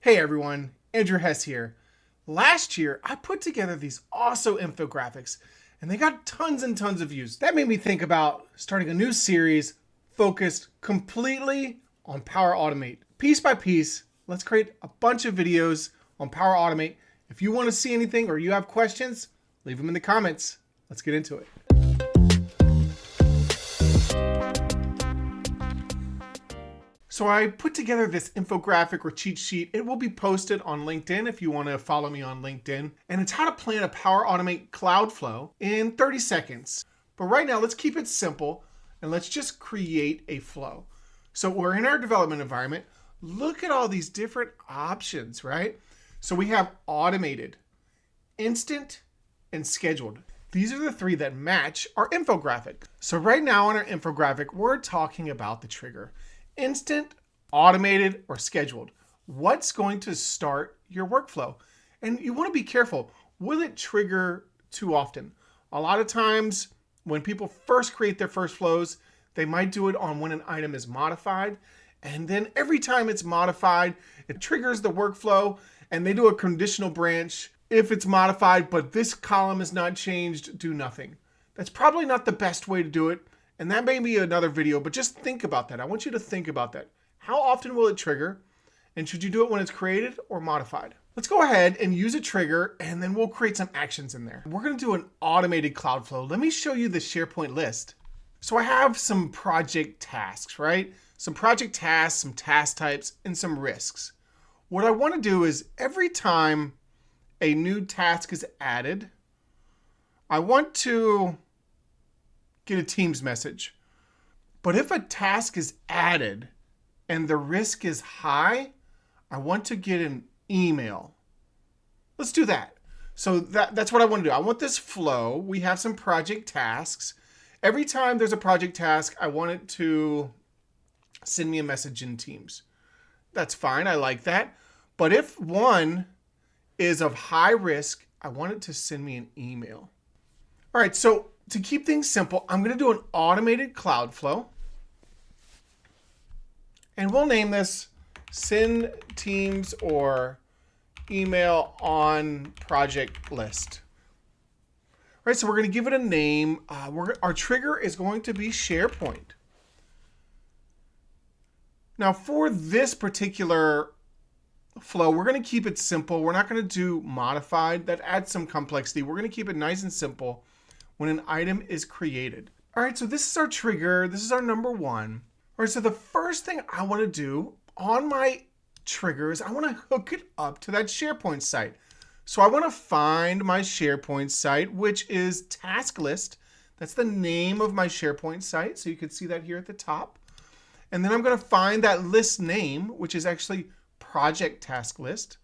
Hey everyone, Andrew Hess here. Last year, I put together these awesome infographics and they got tons and tons of views. That made me think about starting a new series focused completely on Power Automate. Piece by piece, let's create a bunch of videos on Power Automate. If you want to see anything or you have questions, leave them in the comments. Let's get into it. So I put together this infographic or cheat sheet. It will be posted on LinkedIn if you want to follow me on LinkedIn. And it's how to plan a Power Automate cloud flow in 30 seconds. But right now, let's keep it simple and let's just create a flow. So we're in our development environment. Look at all these different options, right? So we have automated, instant, and scheduled. These are the three that match our infographic. So right now on our infographic, we're talking about the trigger. Instant, automated, or scheduled. What's going to start your workflow? And you want to be careful. Will it trigger too often? A lot of times when people first create their first flows, they might do it on when an item is modified. And then every time it's modified, it triggers the workflow and they do a conditional branch. If it's modified, but this column is not changed, do nothing. That's probably not the best way to do it. And that may be another video, but just think about that. I want you to think about that. How often will it trigger? And should you do it when it's created or modified? Let's go ahead and use a trigger and then we'll create some actions in there. We're going to do an automated cloud flow. Let me show you the SharePoint list. So I have some project tasks, right? Some project tasks, some task types, and some risks. What I want to do is every time a new task is added, I want to get a Teams message. But if a task is added and the risk is high, I want to get an email. Let's do that. So that's what I want to do. I want this flow. We have some project tasks. Every time there's a project task, I want it to send me a message in Teams. That's fine. I like that. But if one is of high risk, I want it to send me an email. All right, so to keep things simple, I'm going to do an automated cloud flow. And we'll name this send Teams or email on project list. All right, so we're going to give it a name. Our trigger is going to be SharePoint. Now for this particular flow, we're going to keep it simple. We're not going to do modified. That adds some complexity. We're going to keep it nice and simple when an item is created. All right, so this is our trigger. This is our number one. All right, so the first thing I want to do on my trigger is I want to hook it up to that SharePoint site. So I want to find my SharePoint site, which is task list. That's the name of my SharePoint site. So you can see that here at the top. And then I'm going to find that list name, which is actually project task list.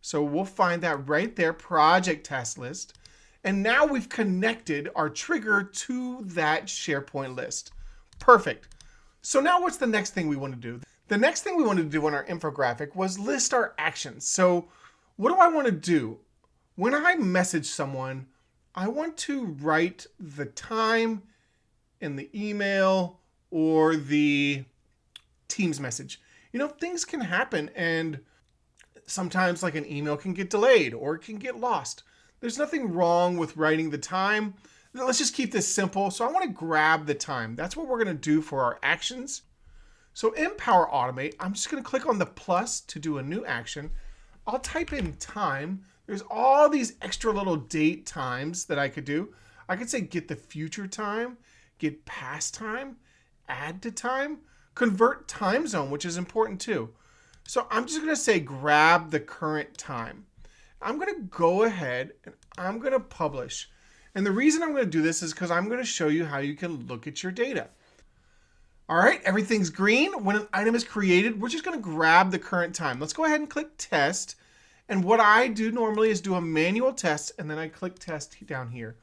So we'll find that right there, project task list. And now we've connected our trigger to that SharePoint list. Perfect. So now what's the next thing we want to do? The next thing we wanted to do on our infographic was list our actions. So what do I want to do? When I message someone, I want to write the time in the email or the Teams message. You know, things can happen and sometimes like an email can get delayed or it can get lost. There's nothing wrong with writing the time. Let's just keep this simple. So I want to grab the time. That's what we're going to do for our actions. So in Power Automate, I'm just going to click on the plus to do a new action. I'll type in time. There's all these extra little date times that I could do. I could say get the future time, get past time, add to time, convert time zone, which is important too. So I'm just going to say grab the current time. I'm going to go ahead and I'm going to publish. And the reason I'm going to do this is because I'm going to show you how you can look at your data. All right, everything's green. When an item is created, we're just going to grab the current time. Let's go ahead and click test. And what I do normally is do a manual test and then I click test down here.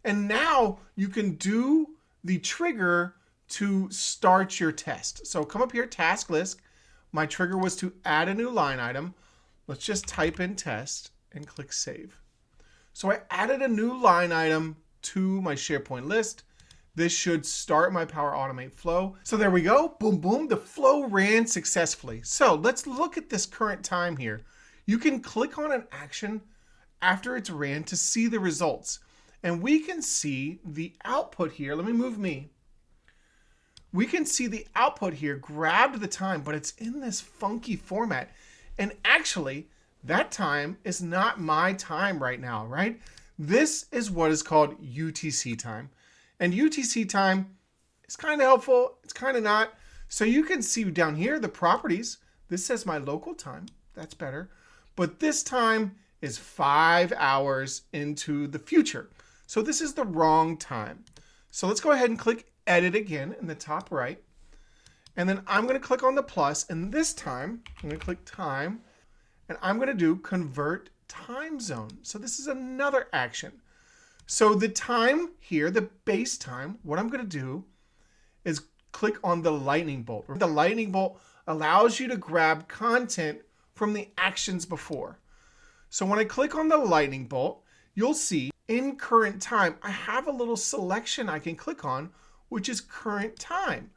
And now you can do the trigger to start your test. So come up here, task list. My trigger was to add a new line item. Let's just type in test and click save. So I added a new line item to my SharePoint list. This should start my Power Automate flow. So there we go. Boom, boom. The flow ran successfully. So let's look at this current time here. You can click on an action after it's ran to see the results. And we can see the output here. Let me move me. We can see the output here grabbed the time, but it's in this funky format. And actually, that time is not my time right now, right? This is what is called UTC time. And UTC time is kind of helpful. It's kind of not. So you can see down here the properties. This says my local time. That's better. But this time is 5 hours into the future. So this is the wrong time. So let's go ahead and click edit again in the top right. And then I'm going to click on the plus. And this time I'm going to click time. And I'm going to do convert time zone. So this is another action. So the time here, the base time, what I'm going to do is click on the lightning bolt. The lightning bolt allows you to grab content from the actions before. So when I click on the lightning bolt, you'll see in current time, I have a little selection I can click on, which is current time.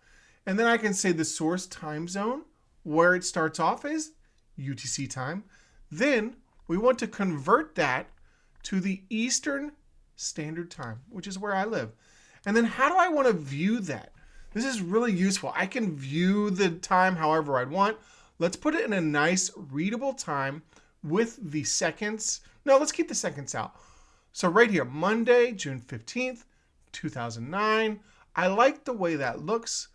And then I can say the source time zone, where it starts off is UTC time. Then we want to convert that to the Eastern Standard Time, which is where I live. And then how do I want to view that? This is really useful. I can view the time however I want. Let's put it in a nice readable time with the seconds. No, let's keep the seconds out. So right here, Monday, June 15th, 2009. I like the way that looks.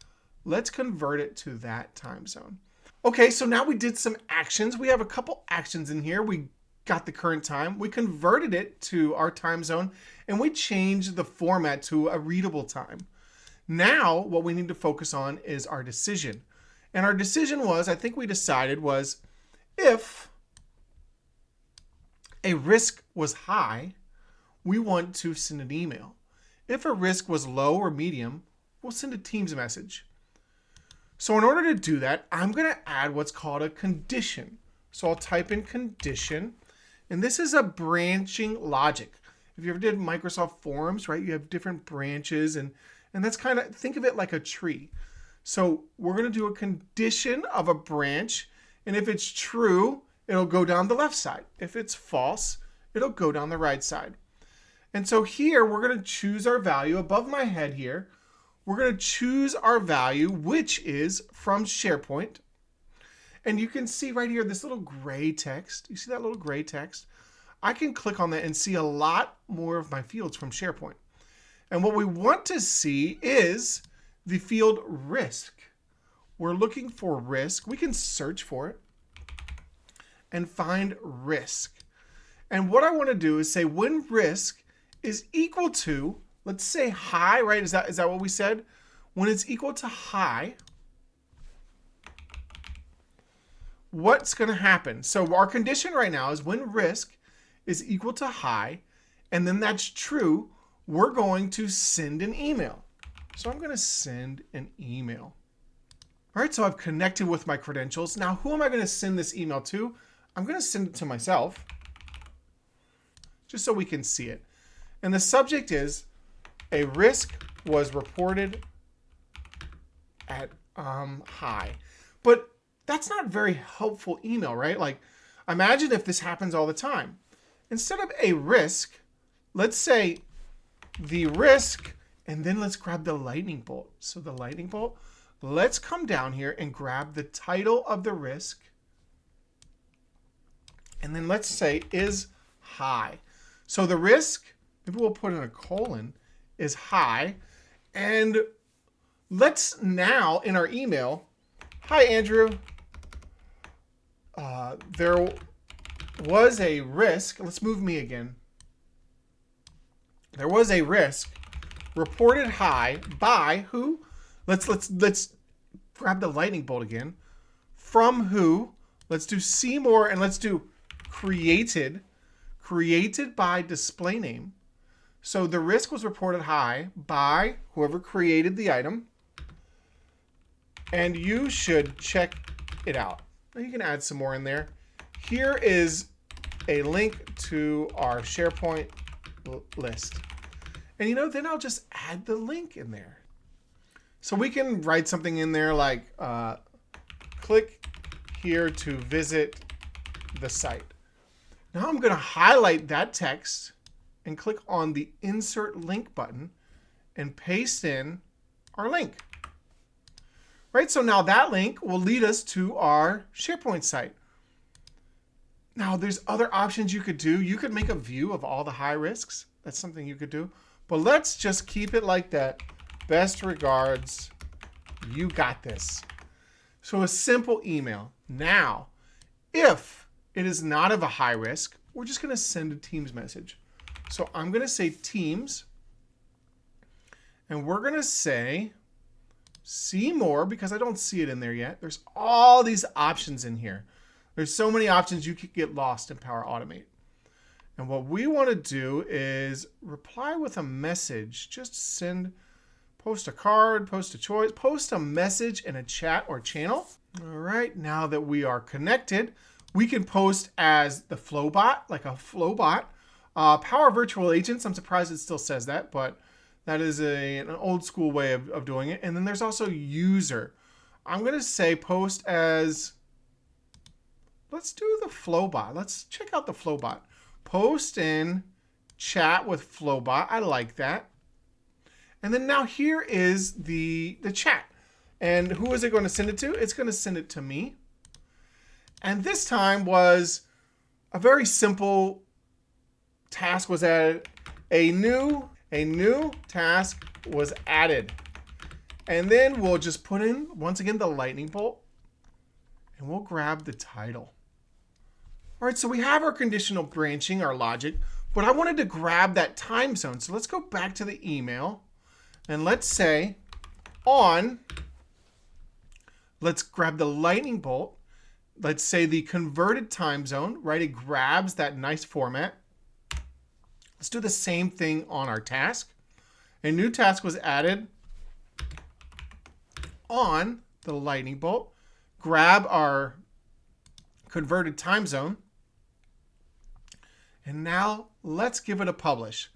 Let's convert it to that time zone. Okay, so now we did some actions. We have a couple actions in here. We got the current time, we converted it to our time zone, and we changed the format to a readable time. Now, what we need to focus on is our decision. And our decision was, I think we decided was, if a risk was high, we want to send an email. If a risk was low or medium, we'll send a Teams message. So in order to do that, I'm going to add what's called a condition. So I'll type in condition. And this is a branching logic. If you ever did Microsoft Forms, right, you have different branches, and that's kind of, think of it like a tree. So we're going to do a condition of a branch, and if it's true, it'll go down the left side. If it's false, it'll go down the right side. And so here, we're going to choose our value above my head here. We're going to choose our value, which is from SharePoint. And you can see right here, this little gray text. You see that little gray text? I can click on that and see a lot more of my fields from SharePoint. And what we want to see is the field risk. We're looking for risk. We can search for it and find risk. And what I want to do is say when risk is equal to, let's say high, right? Is that what we said? When it's equal to high, what's going to happen? So our condition right now is when risk is equal to high, and then that's true, we're going to send an email. So I'm going to send an email. All right, so I've connected with my credentials. Now, who am I going to send this email to? I'm going to send it to myself, just so we can see it. And the subject is, a risk was reported at high. But that's not very helpful email, right? Like, imagine if this happens all the time. Instead of a risk, let's say the risk, and then let's grab the lightning bolt. So the lightning bolt, let's come down here and grab the title of the risk. And then let's say is high. So the risk, maybe we'll put in a colon, is high. And let's now, in our email, hi, Andrew. There was a risk. Let's move me again. There was a risk reported high by who? Let's grab the lightning bolt again. From who? Let's do see more, and let's do created by display name. So the risk was reported high by whoever created the item, and you should check it out. Now you can add some more in there. Here is a link to our SharePoint list. And then I'll just add the link in there. So we can write something in there like click here to visit the site. Now I'm going to highlight that text and click on the insert link button and paste in our link. Right, so now that link will lead us to our SharePoint site. Now there's other options you could do. You could make a view of all the high risks. That's something you could do. But let's just keep it like that. Best regards, you got this. So a simple email. Now, if it is not of a high risk, we're just going to send a Teams message. So I'm going to say Teams, and we're going to say see more, because I don't see it in there yet. There's all these options in here. There's so many options you could get lost in Power Automate. And what we want to do is reply with a message. Just post a card, post a choice, post a message in a chat or channel. All right, now that we are connected, we can post as the Flowbot, like a Flowbot. Power Virtual Agents, I'm surprised it still says that, but that is an old school way of doing it. And then there's also user. I'm going to say post as, let's do the Flowbot. Let's check out the Flowbot. Post in chat with Flowbot. I like that. And then now here is the chat. And who is it going to send it to? It's going to send it to me. And this time was a very simple task was added. A new task was added. And then we'll just put in, once again, the lightning bolt. And we'll grab the title. All right, so we have our conditional branching, our logic. But I wanted to grab that time zone. So let's go back to the email. And let's say let's grab the lightning bolt. Let's say the converted time zone, right? It grabs that nice format. Let's do the same thing on our task. A new task was added on the lightning bolt. Grab our converted time zone. And now let's give it a publish.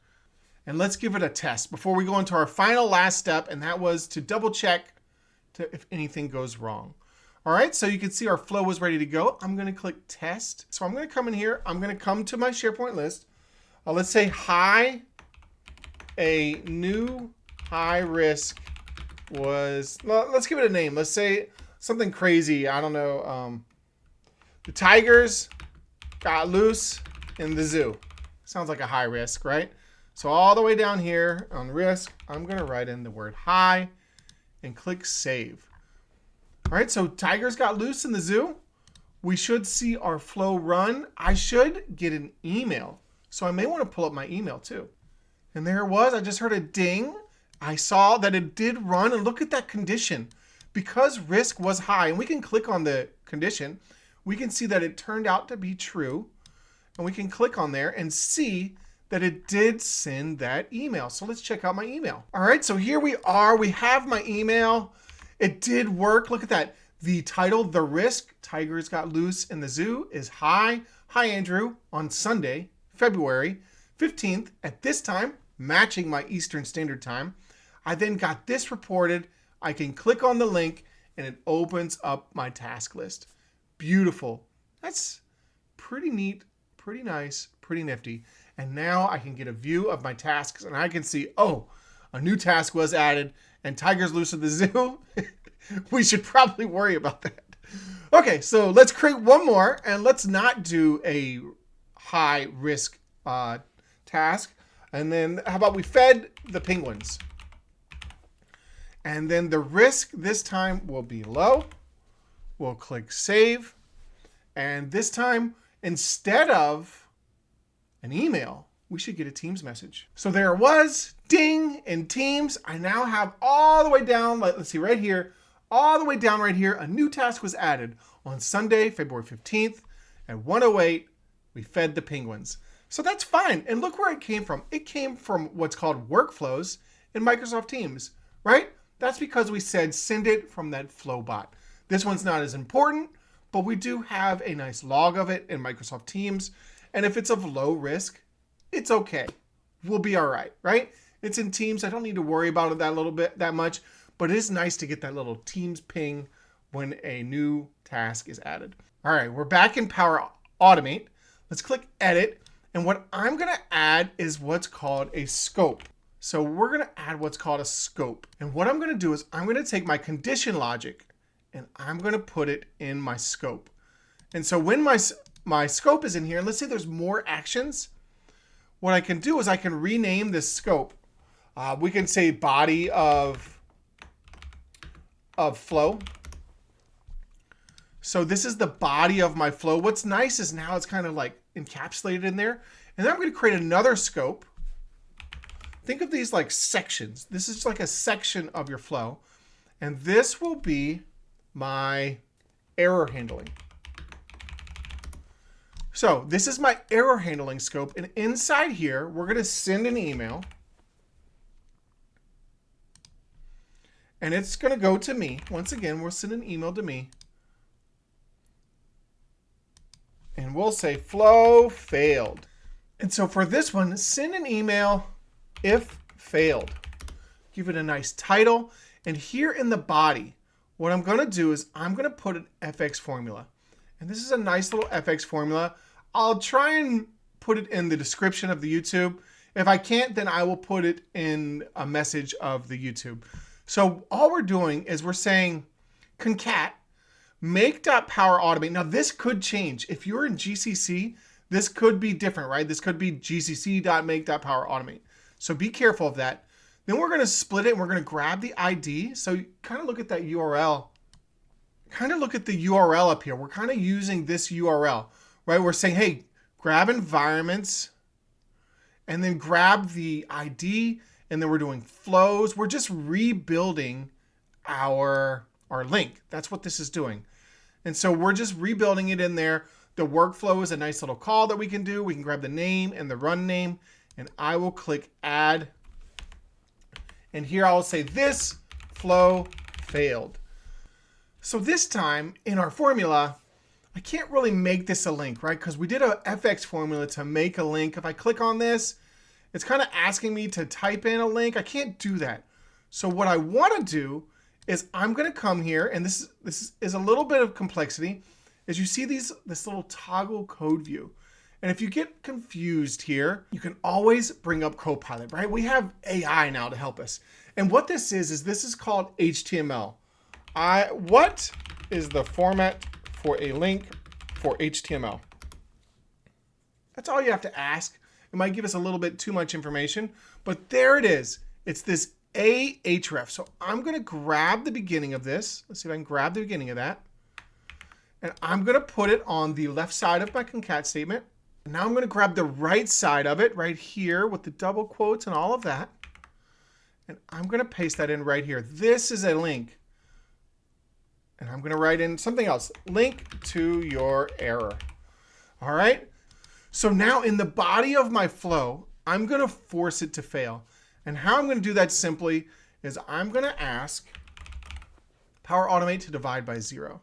And let's give it a test before we go into our final last step, and that was to double check if anything goes wrong. All right, so you can see our flow was ready to go. I'm going to click test. So I'm going to come in here. I'm going to come to my SharePoint list. Let's say hi, a new high risk was, well, let's give it a name. Let's say something crazy. I don't know. The tigers got loose in the zoo. Sounds like a high risk, right? So all the way down here on risk, I'm going to write in the word high and click save. All right, so tigers got loose in the zoo. We should see our flow run. I should get an email. So I may want to pull up my email too. And there it was. I just heard a ding. I saw that it did run, and look at that condition. Because risk was high, and we can click on the condition, we can see that it turned out to be true. And we can click on there and see that it did send that email. So let's check out my email. All right, so here we are. We have my email. It did work. Look at that. The title, The Risk, Tigers Got Loose in the Zoo, is hi. Hi, Andrew, on Sunday, February 15th at this time, matching my Eastern Standard Time. I then got this reported. I can click on the link and it opens up my task list. Beautiful. That's pretty neat, pretty nice, pretty nifty. And now I can get a view of my tasks and I can see, oh, a new task was added and tigers loose at the zoo. We should probably worry about that. Okay, so let's create one more and let's not do a high risk task. And then how about we fed the penguins? And then the risk this time will be low. We'll click save. And this time, instead of an email, we should get a Teams message. So there it was, ding, in Teams. I now have all the way down, let's see right here, all the way down right here, a new task was added on Sunday, February 15th at 1:08. We fed the penguins. So that's fine. And look where it came from. It came from what's called workflows in Microsoft Teams, right? That's because we said send it from that Flowbot. This one's not as important, but we do have a nice log of it in Microsoft Teams. And if it's of low risk, it's okay. We'll be all right, right? It's in Teams. I don't need to worry about it that much, but it is nice to get that little Teams ping when a new task is added. All right, we're back in Power Automate. Let's click Edit. And what I'm going to add is what's called a scope. So we're going to add what's called a scope. And what I'm going to do is I'm going to take my condition logic and I'm going to put it in my scope. And so when my scope is in here, and let's say there's more actions, what I can do is I can rename this scope. We can say body of flow. So this is the body of my flow. What's nice is now it's kind of like encapsulated in there. And then I'm going to create another scope. Think of these like sections. This is like a section of your flow. And this will be my error handling. So this is my error handling scope. And inside here, we're going to send an email. And it's going to go to me. Once again, we'll send an email to me. And we'll say flow failed. And so for this one, send an email if failed. Give it a nice title. And here in the body, what I'm going to do is I'm going to put an FX formula. And this is a nice little FX formula. I'll try and put it in the description of the YouTube. If I can't, then I will put it in a message of the YouTube. So all we're doing is we're saying concat make.power automate. Now this could change. If you're in GCC, this could be different, right? This could be gcc.make.power automate. So be careful of that. Then we're going to split it and we're going to grab the ID. So you kind of look at that URL. Kind of look at the URL up here. We're kind of using this URL, right? We're saying, hey, grab environments and then grab the ID, and then we're doing flows. We're just rebuilding our link. That's what this is doing. And so we're just rebuilding it in there. The workflow is a nice little call that we can do. We can grab the name and the run name, and I will click add. And here I'll say this flow failed. So this time in our formula, I can't really make this a link, right? Because we did a FX formula to make a link. If I click on this, it's kind of asking me to type in a link. I can't do that. So what I want to do is I'm going to come here, and this is a little bit of complexity, is you see this little toggle code view. And if you get confused here, you can always bring up Copilot, right? We have AI now to help us. And what this is this is called HTML. What is the format for a link for HTML? That's all you have to ask. It might give us a little bit too much information, but there it is. It's this ahref. So I'm going to grab the beginning of this. Let's see if I can grab the beginning of that. And I'm going to put it on the left side of my concat statement. And now I'm going to grab the right side of it right here with the double quotes and all of that. And I'm going to paste that in right here. This is a link. And I'm going to write in something else. Link to your error. All right. So now in the body of my flow, I'm going to force it to fail. And how I'm going to do that simply is I'm going to ask Power Automate to divide by 0.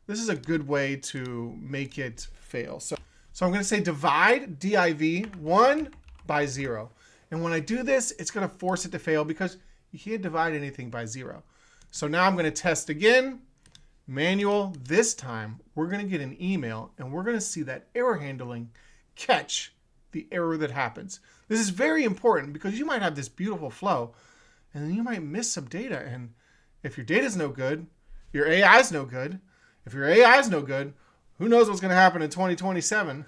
This is a good way to make it fail. So I'm going to say divide, div, 1 by 0. And when I do this, it's going to force it to fail because you can't divide anything by 0. So now I'm going to test again. Manual. This time, we're going to get an email, and we're going to see that error handling catch the error that happens. This is very important because you might have this beautiful flow, and then you might miss some data. And if your data is no good, your AI is no good. If your AI is no good, who knows what's going to happen in 2027?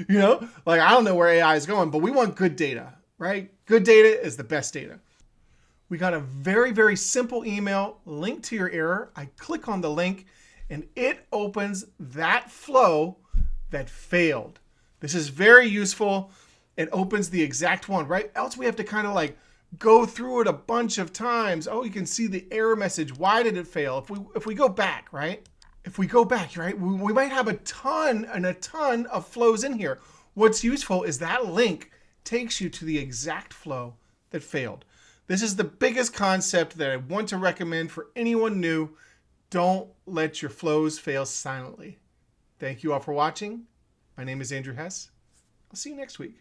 You know, like I don't know where AI is going, but we want good data, right? Good data is the best data. We got a very, very simple email linked to your error. I click on the link and it opens that flow that failed. This is very useful. It opens the exact one, right? Else we have to kind of like go through it a bunch of times. Oh, you can see the error message. Why did it fail? If we go back, right? If we go back, right, we might have a ton of flows in here. What's useful is that link takes you to the exact flow that failed. This is the biggest concept that I want to recommend for anyone new. Don't let your flows fail silently. Thank you all for watching. My name is Andrew Hess. I'll see you next week.